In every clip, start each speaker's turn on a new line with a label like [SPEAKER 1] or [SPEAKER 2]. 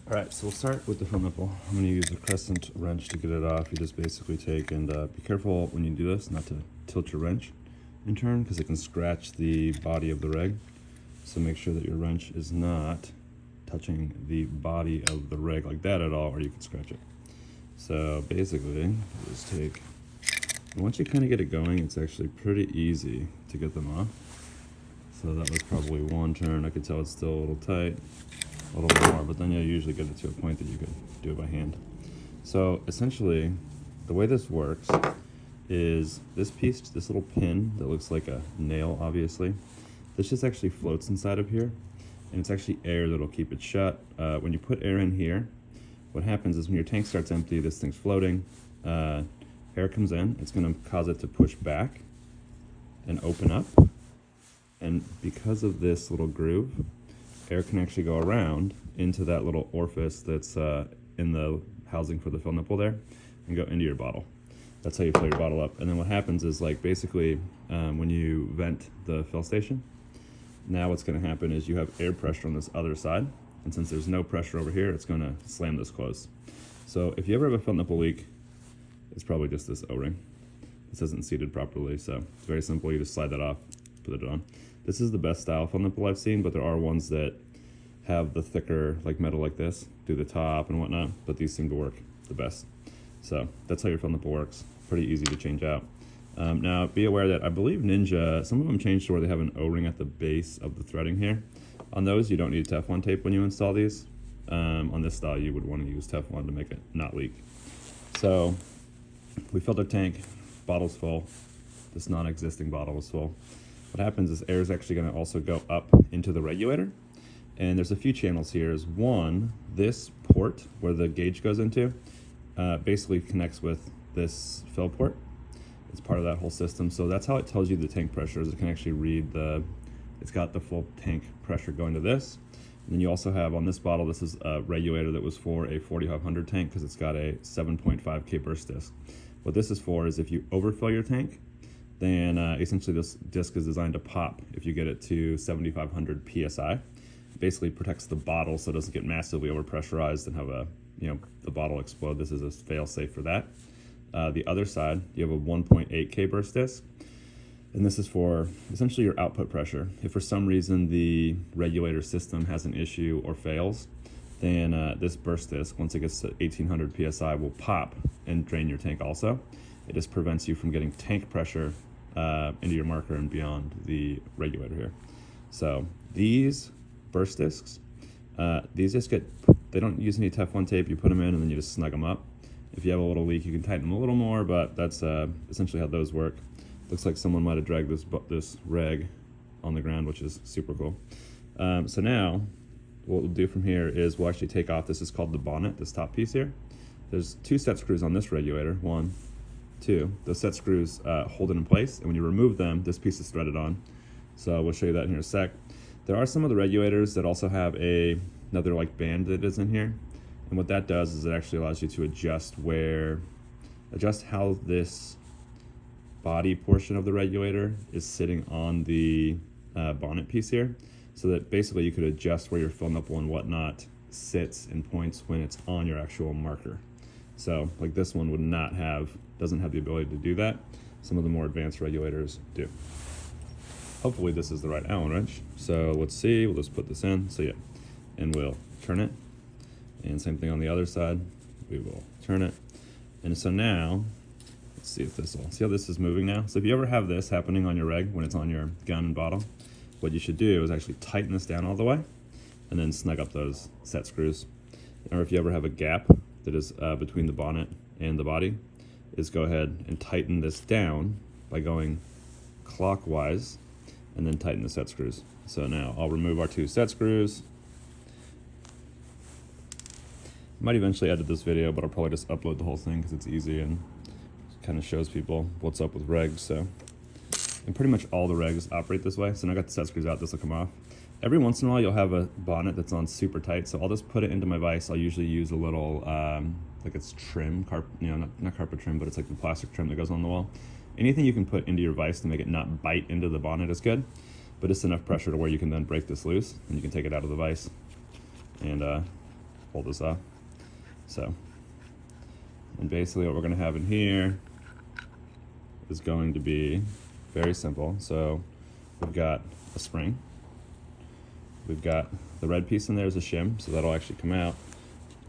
[SPEAKER 1] Alright, so we'll start with the film nipple. I'm going to use a crescent wrench to get it off. You just basically take, and be careful when you do this not to tilt your wrench and turn, because it can scratch the body of the reg. So make sure that your wrench is not touching the body of the reg like that at all, or you can scratch it. So basically, just take, and once you kind of get it going, it's actually pretty easy to get them off. So that was probably one turn. I could tell it's still a little tight, a little more, but then you usually get it to a point that you could do it by hand. So essentially, the way this works is this piece, this little pin that looks like a nail, obviously, this just actually floats inside of here, and it's actually air that'll keep it shut. When you put air in here, what happens is when your tank starts empty, this thing's floating, air comes in, it's going to cause it to push back and open up, and because of this little groove, air can actually go around into that little orifice that's in the housing for the fill nipple there and go into your bottle. That's how you fill your bottle up. And then what happens is, like, basically when you vent the fill station, now what's going to happen is you have air pressure on this other side, and since there's no pressure over here, it's going to slam this closed. So if you ever have a fill nipple leak, it's probably just this O-ring. This isn't seated properly, so it's very simple. You just slide that off, put it on. This is the best style fill nipple I've seen, but there are ones that have the thicker, like, metal like this through the top and whatnot, but these seem to work the best. So that's how your fill nipple works. Pretty easy to change out. Now be aware that I believe Ninja, some of them changed to where they have an O-ring at the base of the threading here. On those, you don't need Teflon tape when you install these. On this style, you would want to use Teflon to make it not leak. So we filled our tank, bottle's full. This non-existing bottle is full. What happens is air is actually going to also go up into the regulator, and there's a few channels here. Is one, this port where the gauge goes into basically connects with this fill port. It's part of that whole system, so that's how it tells you the tank pressure. Is it can actually read it's got the full tank pressure going to this. And then you also have on this bottle, this is a regulator that was for a 4500 tank because it's got a 7.5K burst disc. What this is for is if you overfill your tank, then essentially this disc is designed to pop if you get it to 7,500 PSI. It basically protects the bottle so it doesn't get massively overpressurized and have the bottle explode. This is a fail safe for that. The other side, you have a 1.8K burst disc, and this is for essentially your output pressure. If for some reason the regulator system has an issue or fails, then this burst disc, once it gets to 1,800 PSI, will pop and drain your tank also. It just prevents you from getting tank pressure into your marker and beyond the regulator here. So these burst discs, these just they don't use any Teflon tape. You put them in and then you just snug them up. If you have a little leak, you can tighten them a little more, but that's essentially how those work. Looks like someone might have dragged this reg on the ground, which is super cool. So now what we'll do from here is we'll actually take off, this is called the bonnet, this top piece here. There's 2 set screws on this regulator, 1, 2. Those set screws hold it in place, and when you remove them, this piece is threaded on. So we'll show you that in here in a sec. There are some of the regulators that also have another like band that is in here, and what that does is it actually allows you to adjust how this body portion of the regulator is sitting on the bonnet piece here, so that basically you could adjust where your fill nipple and whatnot sits and points when it's on your actual marker. So like this one doesn't have the ability to do that. Some of the more advanced regulators do. Hopefully this is the right Allen wrench. So let's see, we'll just put this in. So yeah, and we'll turn it. And same thing on the other side. We will turn it. And so now, let's see if see how this is moving now? So if you ever have this happening on your reg when it's on your gun and bottle, what you should do is actually tighten this down all the way and then snug up those set screws. Or if you ever have a gap that is between the bonnet and the body, is go ahead and tighten this down by going clockwise and then tighten the set screws. So now I'll remove our 2 set screws. Might eventually edit this video, but I'll probably just upload the whole thing because it's easy and kind of shows people what's up with regs. So, and pretty much all the regs operate this way. So now I got the set screws out, this will come off. Every once in a while you'll have a bonnet that's on super tight, so I'll just put it into my vise. I'll usually use a little, like it's trim, not carpet trim, but it's like the plastic trim that goes on the wall. Anything you can put into your vise to make it not bite into the bonnet is good, but it's enough pressure to where you can then break this loose and you can take it out of the vise and pull this off. So, and basically what we're going to have in here is going to be very simple. So we've got a spring, we've got the red piece in there is a shim, so that'll actually come out.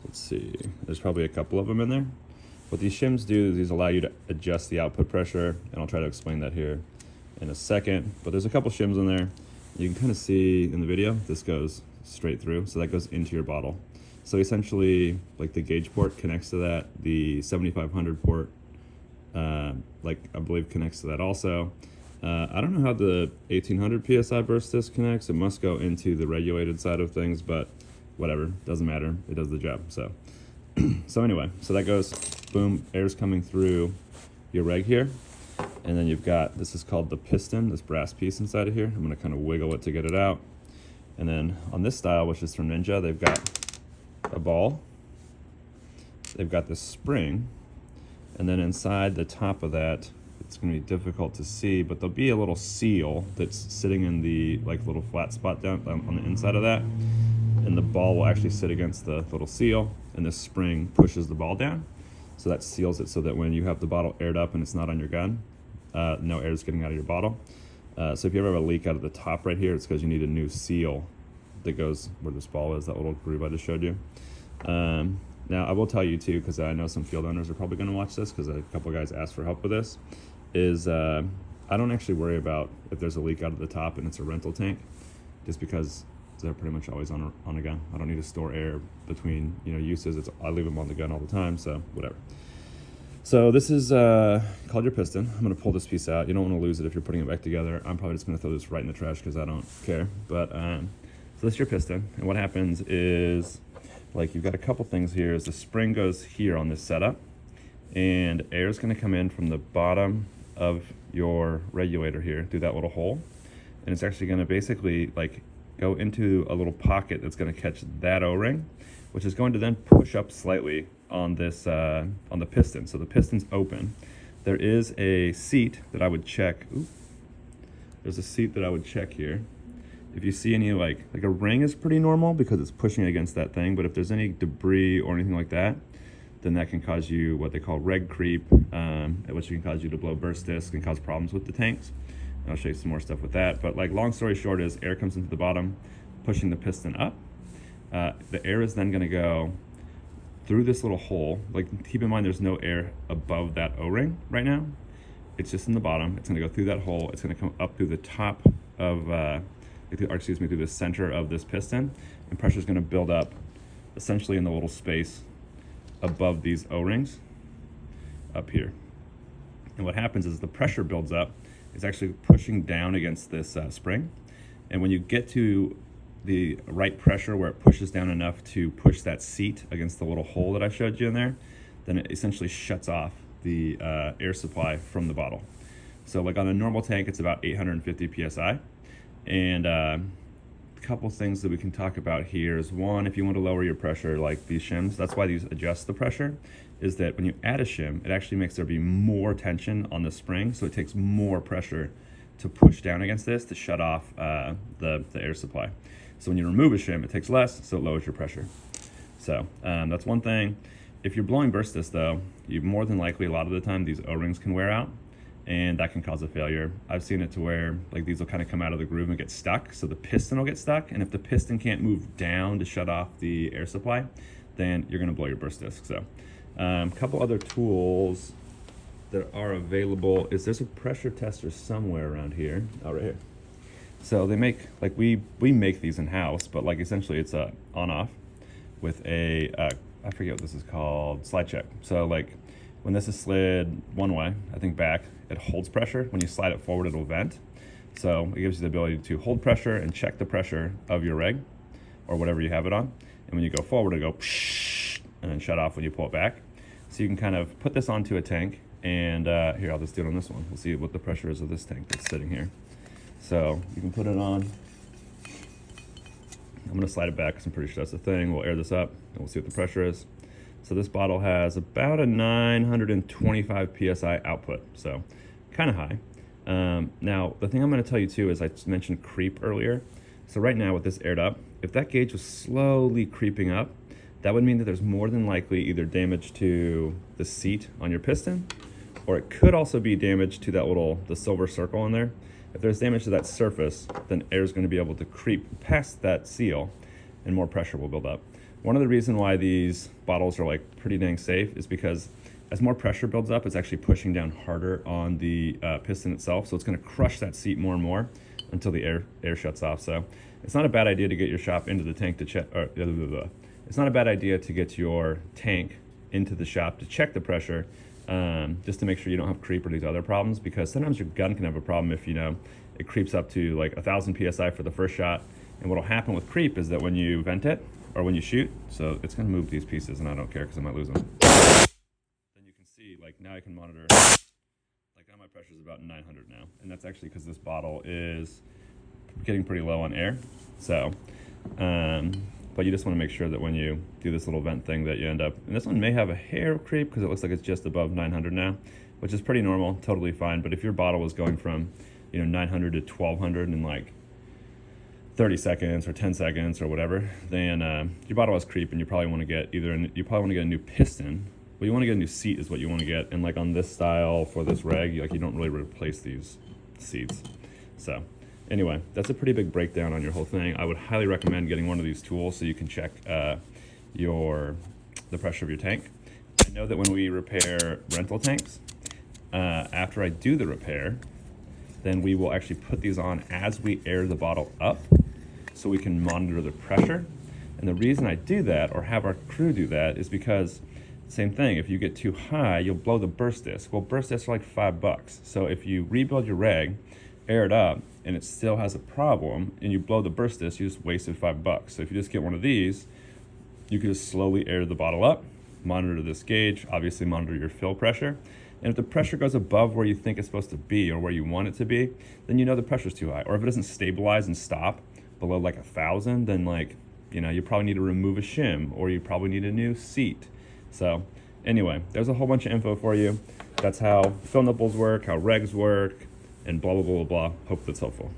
[SPEAKER 1] Let's see, there's probably a couple of them in there. What these shims do is these allow you to adjust the output pressure, and I'll try to explain that here in a second. But there's a couple shims in there. You can kind of see in the video, this goes straight through, so that goes into your bottle. So essentially, like the gauge port connects to that, the 7500 port, like I believe connects to that also. I don't know how the 1800 PSI burst disc connects. It must go into the regulated side of things, but whatever, doesn't matter. It does the job. So, so anyway, so that goes, boom, air's coming through your reg here. And then you've got, this is called the piston, this brass piece inside of here. I'm gonna kind of wiggle it to get it out. And then on this style, which is from Ninja, they've got a ball. They've got this spring. And then inside the top of that, it's going to be difficult to see, but there'll be a little seal that's sitting in the like little flat spot down on the inside of that, and the ball will actually sit against the little seal, and this spring pushes the ball down, so that seals it so that when you have the bottle aired up and it's not on your gun, no air is getting out of your bottle. So if you ever have a leak out of the top right here, it's because you need a new seal that goes where this ball is, that little groove I just showed you. Now I will tell you too, because I know some field owners are probably going to watch this, because a couple guys asked for help with this, is I don't actually worry about if there's a leak out of the top and it's a rental tank, just because they're pretty much always on a gun. I don't need to store air between uses. I leave them on the gun all the time, so whatever. So this is called your piston. I'm going to pull this piece out. You don't want to lose it if you're putting it back together. I'm probably just going to throw this right in the trash because I don't care. But so this is your piston, and what happens is, like, you've got a couple things here. Is the spring goes here on this setup, and air is going to come in from the bottom of your regulator here through that little hole, and it's actually going to basically like go into a little pocket that's going to catch that O-ring, which is going to then push up slightly on this on the piston. So the piston's open. There is a seat that I would check. Ooh, there's a seat that I would check here. If you see any like a ring is pretty normal because it's pushing against that thing, but if there's any debris or anything like that, then that can cause you what they call reg creep, which can cause you to blow burst discs and cause problems with the tanks. And I'll show you some more stuff with that. But like, long story short is air comes into the bottom, pushing the piston up. The air is then going to go through this little hole. Like, keep in mind there's no air above that O-ring right now. It's just in the bottom. It's going to go through that hole. It's going to come up through the top of, through the center of this piston, and pressure is going to build up essentially in the little space above these O-rings up here. And what happens is the pressure builds up. It's actually pushing down against this spring. And when you get to the right pressure where it pushes down enough to push that seat against the little hole that I showed you in there, then it essentially shuts off the air supply from the bottle. So like on a normal tank, it's about 850 PSI. And a couple things that we can talk about here is, one, if you want to lower your pressure, like these shims, that's why these adjust the pressure, is that when you add a shim, it actually makes there be more tension on the spring, so it takes more pressure to push down against this to shut off the air supply. So when you remove a shim, it takes less, so it lowers your pressure. So that's one thing. If you're blowing burst discs though, you more than likely, a lot of the time, these O-rings can wear out, and that can cause a failure. I've seen it to where like these will kind of come out of the groove and get stuck, so the piston will get stuck, and if the piston can't move down to shut off the air supply, then you're gonna blow your burst disc. So a couple other tools that are available is, there's a pressure tester somewhere around here. Oh, right here. So they make, like, we make these in-house, but like essentially it's a on-off with a, I forget what this is called, slide check. So like when this is slid one way, I think back, it holds pressure. When you slide it forward, it'll vent. So it gives you the ability to hold pressure and check the pressure of your reg or whatever you have it on. And when you go forward, it'll go psh, and then shut off when you pull it back. So you can kind of put this onto a tank, and here, I'll just do it on this one. We'll see what the pressure is of this tank that's sitting here. So you can put it on. I'm gonna slide it back because I'm pretty sure that's the thing. We'll air this up and we'll see what the pressure is. So this bottle has about a 925 PSI output, so kind of high. Now, the thing I'm gonna tell you too is, I mentioned creep earlier. So right now with this aired up, if that gauge was slowly creeping up, that would mean that there's more than likely either damage to the seat on your piston, or it could also be damage to the silver circle in there. If there's damage to that surface, then air is going to be able to creep past that seal and more pressure will build up. One of the reasons why these bottles are like pretty dang safe is because as more pressure builds up, it's actually pushing down harder on the piston itself. So it's going to crush that seat more and more until the air shuts off. So it's not a bad idea to get your shop into the tank to check, it's not a bad idea to get your tank into the shop to check the pressure, just to make sure you don't have creep or these other problems, because sometimes your gun can have a problem if it creeps up to like 1,000 PSI for the first shot. And what'll happen with creep is that when you vent it or when you shoot, so it's gonna move these pieces and I don't care because I might lose them. Then you can see, like now I can monitor, like now my pressure is about 900 now. And that's actually because this bottle is getting pretty low on air. So, but you just want to make sure that when you do this little vent thing that you end up, and this one may have a hair of creep because it looks like it's just above 900 now, which is pretty normal, totally fine. But if your bottle was going from 900 to 1200 in like 30 seconds or 10 seconds or whatever, then your bottle has creep and you probably want to get you probably want to get a new piston, but you want to get a new seat is what you want to get. And like on this style for this reg, you don't really replace these seats. So anyway, that's a pretty big breakdown on your whole thing. I would highly recommend getting one of these tools so you can check the pressure of your tank. I know that when we repair rental tanks, after I do the repair, then we will actually put these on as we air the bottle up so we can monitor the pressure. And the reason I do that, or have our crew do that, is because same thing, if you get too high, you'll blow the burst disc. Well, burst discs are like $5. So if you rebuild your reg, air it up, and it still has a problem, and you blow the burst disc, you just wasted $5. So if you just get one of these, you can just slowly air the bottle up, monitor this gauge, obviously monitor your fill pressure. And if the pressure goes above where you think it's supposed to be or where you want it to be, then you know the pressure's too high. Or if it doesn't stabilize and stop below like 1,000, then you probably need to remove a shim, or you probably need a new seat. So anyway, there's a whole bunch of info for you. That's how fill nipples work, how regs work, and blah, blah, blah, blah, blah. Hope that's helpful.